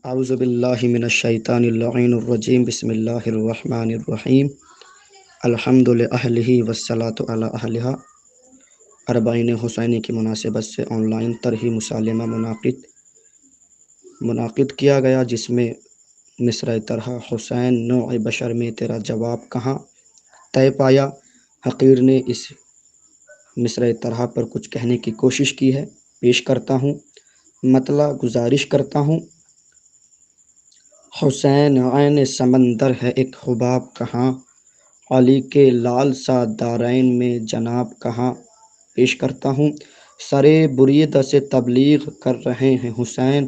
اعوذ باللہ من الشیطان اللعین الرجیم بسم اللہ الرحمن الرحیم الحمد للہ والصلاۃ علی اہلہا۔ اربعین حسینی کی مناسبت سے آن لائن طرحی مسالمہ منعقد کیا گیا، جس میں مصرع طرح حسین نوع بشر میں تیرا جواب کہاں طے پایا۔ حقیر نے اس مصرع طرح پر کچھ کہنے کی کوشش کی ہے، پیش کرتا ہوں۔ مطلع گزارش کرتا ہوں۔ حسین عین سمندر ہے ایک حباب کہاں، علی کے لال سا دارین میں جناب کہاں۔ پیش کرتا ہوں۔ سرے بریدہ سے تبلیغ کر رہے ہیں حسین،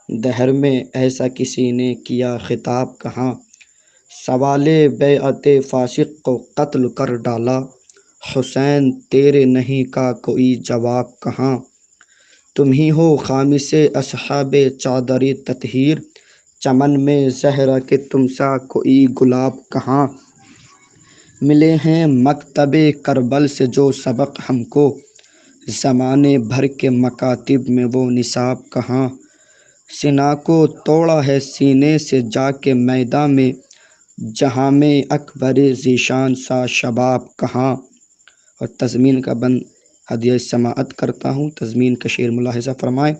دہر میں ایسا کسی نے کیا خطاب کہاں۔ سوال بیعت فاسق کو قتل کر ڈالا، حسین تیرے نہیں کا کوئی جواب کہاں۔ تم ہی ہو خامس اصحاب چادر تطہیر، چمن میں زہرہ کہ تم سا کوئی گلاب کہاں۔ ملے ہیں مکتب کربل سے جو سبق ہم کو، زمانے بھر کے مکاتب میں وہ نصاب کہاں۔ سینہ کو توڑا ہے سینے سے جا کے میدان میں، جہاں میں اکبر ذیشان سا شباب کہاں۔ اور تضمین کا بند ہدیہ سماعت کرتا ہوں۔ تضمین کا شعر ملاحظہ فرمائیں۔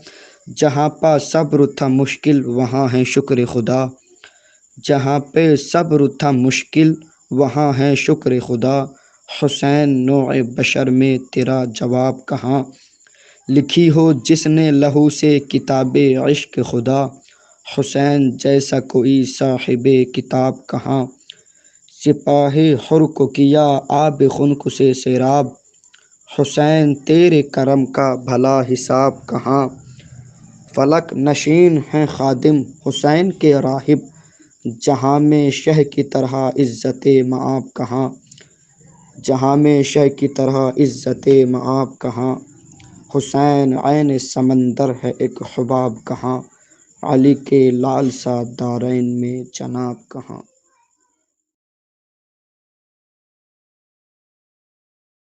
جہاں پہ صبر تھا مشکل وہاں ہے شکر خدا، جہاں پہ صبر تھا مشکل وہاں ہے شکر خدا۔ حسین نوع بشر میں تیرا جواب کہاں، لکھی ہو جس نے لہو سے کتاب عشق خدا، حسین جیسا کوئی صاحب کتاب کہاں۔ سپاہ حر کو کیا آب خنک سے سیراب، حسین تیرے کرم کا بھلا حساب کہاں۔ فلک نشین ہیں خادم حسین کے راہب، جہاں میں شہ کی طرح عزت مآب کہاں، جہاں میں شہ کی طرح عزت مآب کہاں۔ حسین عین سمندر ہے ایک حباب کہاں، علی کے لال سا دارین میں جناب کہاں۔